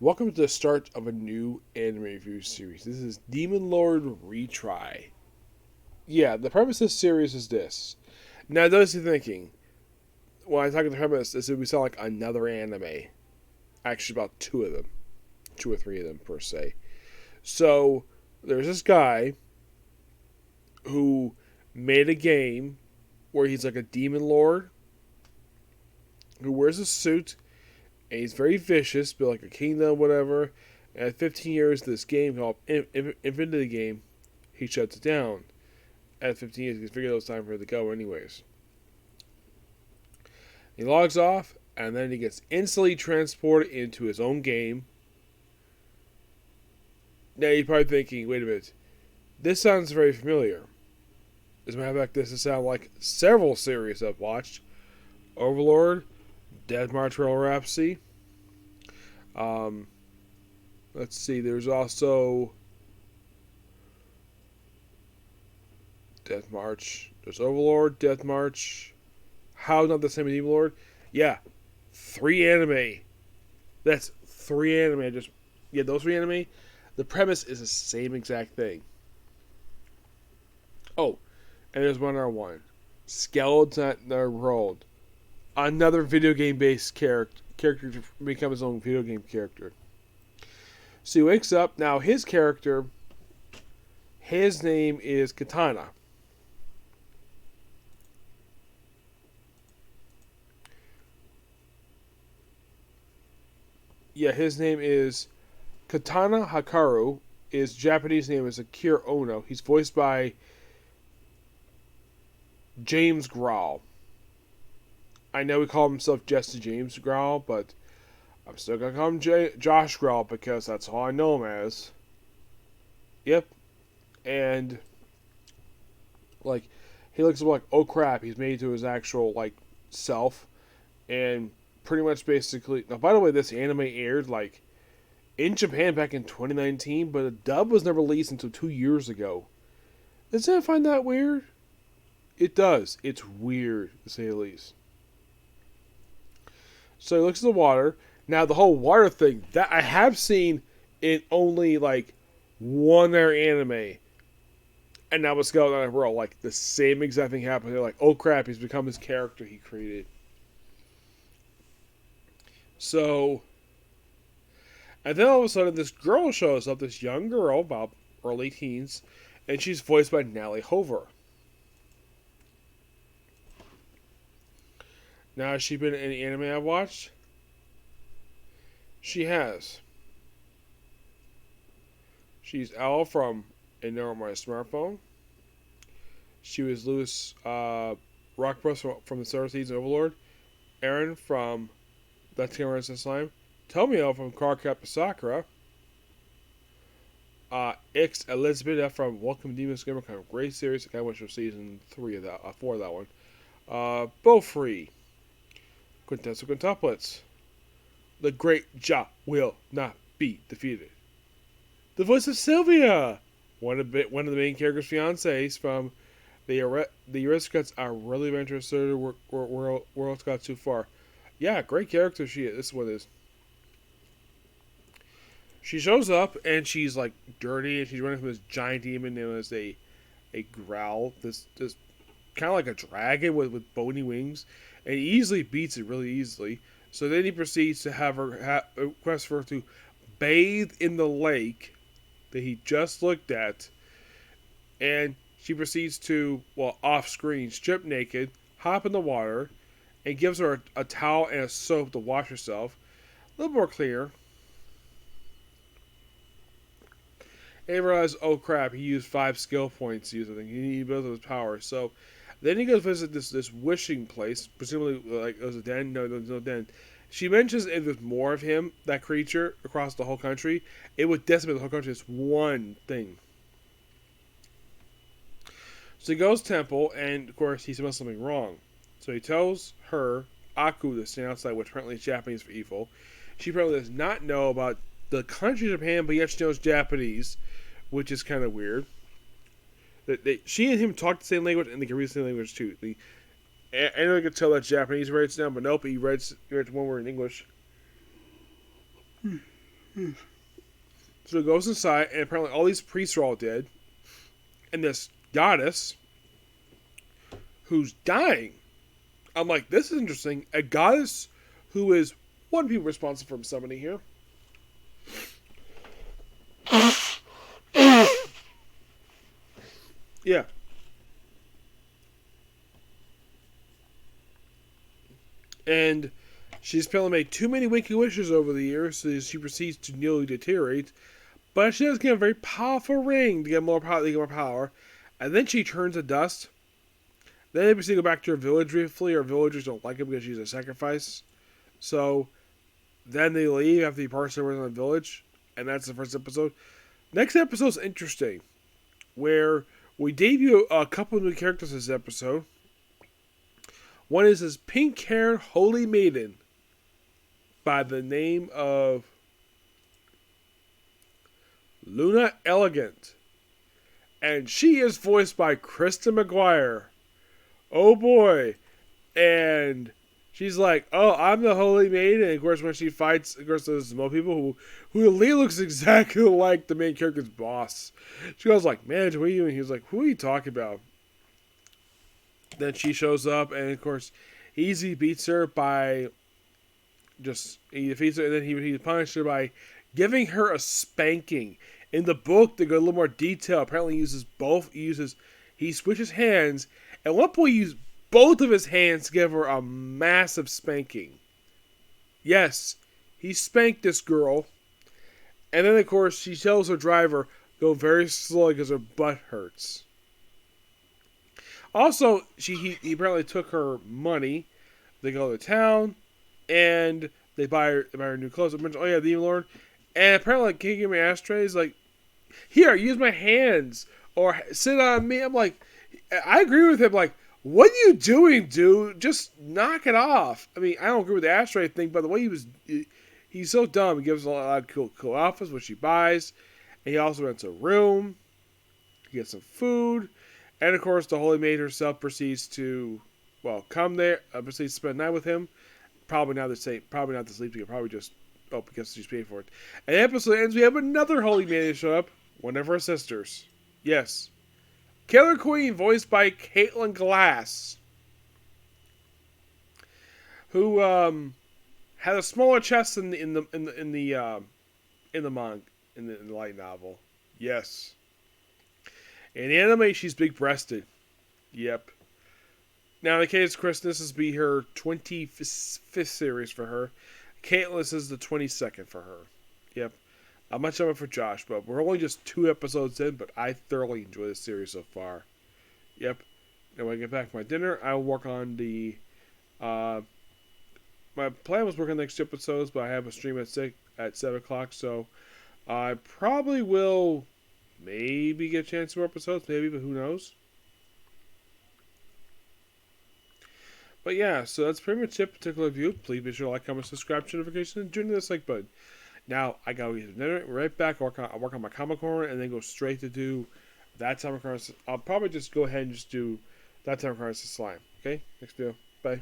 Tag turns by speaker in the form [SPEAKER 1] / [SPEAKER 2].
[SPEAKER 1] Welcome to the start of a new anime review series. This is Demon Lord Retry. Yeah, the premise of this series is this. Now, those who are thinking, when I talk about the premise, this would sound like another anime. Actually, about two of them. Two or three of them, per se. So, there's this guy who made a game where he's like a demon lord who wears a suit and he's very vicious, built like a kingdom, whatever. And at 15 years, this game called Infinity Game, he shuts it down. At 15 years, he figured it was time for it to go, anyways. He logs off, and then he gets instantly transported into his own game. Now you're probably thinking, wait a minute, this sounds very familiar. As a matter of fact, this has sounded like several series I've watched: Overlord, Death March Royal Rhapsody. Let's see, there's also Death March. There's Overlord, Death March. How not the same as Demon Lord? Yeah, 3 anime. That's 3 anime. Those 3 anime. The premise is the same exact thing. Oh, and there's one other one. Skeleton in the World. Another video game based character to become his own video game character. So he wakes up. Now his character, his name is Katana. Yeah, his name is Katana Hikaru. His Japanese name is Akira Ono. He's voiced by James Growl. I know he called himself Jesse James Growl, but I'm still gonna call him Josh Growl because that's all I know him as. Yep. And like he looks like, oh crap, he's made to his actual like self, and pretty much basically. Now, by the way, this anime aired like in Japan back in 2019, but the dub was never released until 2 years ago. Does anyone find that weird? It does. It's weird, to say the least. So he looks at the water. Now, the whole water thing, that I have seen in only, like, one other anime. And that was Skeleton in the World. Like, the same exact thing happened. They're like, oh crap, he's become his character he created. So, and then all of a sudden, this girl shows up, this young girl, about early teens, and she's voiced by Natalie Hover. Now, has she been in any anime I've watched? She has. She's Elle from Ignore My Smartphone. She was Lewis Rockbus from the Star Seeds Overlord. Aaron from Let's Get Rid of Slime. Tomio from Cardcaptor Sakura. X Elizabeth from Welcome to Demon's Gamer. Kind of great series. I went for season 4 of that one. Both free. Quintessential Quintuplets. The great Ja will not be defeated. The voice of Sylvia, one of the main character's fiancés from the Aristocrats Are Really Adventurous World's Got Too Far. Yeah, great character she is. This is what it is. She shows up and she's like dirty and she's running from this giant demon known as a growl. This kind of like a dragon with bony wings, and he easily beats it really easily. So then he proceeds to have her request for her to bathe in the lake that he just looked at, and she proceeds to, well, off screen, strip naked, hop in the water, and gives her a towel and a soap to wash herself. A little more clear. And he realized, oh crap, he used 5 skill points to use the thing. He needed both of his powers. So then he goes visit this wishing place. Presumably, like, it was a den. No, there's no den. She mentions if there's more of him, that creature, across the whole country, it would decimate the whole country. It's one thing. So he goes temple, and of course he smells something wrong. So he tells her, Aku, to stand outside, which apparently is Japanese for evil. She apparently does not know about the country of Japan, but yet she knows Japanese, which is kind of weird. She and him talk the same language, and they can read the same language too. Anyone could tell that Japanese writes down, but nope, he writes one word in English. So it goes inside, and apparently all these priests are all dead. And this goddess, who's dying. I'm like, this is interesting. A goddess who is one of the people responsible for summoning here. Yeah. And she's apparently made too many wicked wishes over the years, so she proceeds to nearly deteriorate. But she does get a very powerful ring to get more power. And then she turns to dust. Then they proceed to go back to her village briefly. Her villagers don't like her because she's a sacrifice. So then they leave after the parts over in the village. And that's the first episode. Next episode is interesting, where we debut a couple of new characters this episode. One is this pink-haired holy maiden by the name of Luna Elegant. And she is voiced by Kristen McGuire. Oh boy. And she's like, oh, I'm the holy maiden. And of course, when she fights, of course, there's more people who Lee looks exactly like the main character's boss. She goes like, man, who are you? And he's like, who are you talking about? Then she shows up, and of course, Easy beats her by he defeats her, and then he punishes her by giving her a spanking. In the book, they go a little more detail. Apparently, he switches hands. At one point, he used both of his hands to give her a massive spanking. Yes, he spanked this girl. And then, of course, she tells her driver, go very slowly because her butt hurts. Also, he apparently took her money. They go to town, and they buy her new clothes. Oh yeah, the Demon Lord. And apparently, like, can you give me ashtrays? Like, here, use my hands or sit on me. I'm like, I agree with him. Like, what are you doing, dude? Just knock it off. I mean, I don't agree with the ashtray thing, but the way he's so dumb. He gives a lot of cool outfits, which he buys, and he also rents a room. He gets some food. And of course, the Holy Maid herself proceeds to, come there, proceeds to spend the night with him. Probably not to sleep together, probably just, because she's paid for it. And the episode ends, we have another Holy Maid show up, one of her sisters. Yes. Killer Queen, voiced by Caitlin Glass. Who, had a smaller chest in the light novel. Yes. In the anime, she's big-breasted. Yep. Now, in the case of Chris, this is be her 25th series for her. Caitlin, this is the 22nd for her. Yep. I'm much of it for Josh, but we're only just 2 episodes in, but I thoroughly enjoy this series so far. Yep. And when I get back from my dinner, I'll work on the... my plan was working on the next 2 episodes, but I have a stream at 7 o'clock, so I probably will... maybe get a chance to more episodes, maybe, but who knows? But yeah, so that's pretty much it, particular review. Please be sure to like, comment, subscribe, turn notifications, and join this like button. Now, I gotta get dinner, right back, I'll work on my comic corner, and then go straight to do that time of I'll probably just go ahead and just do that time of Slime. Okay? Next video. Bye.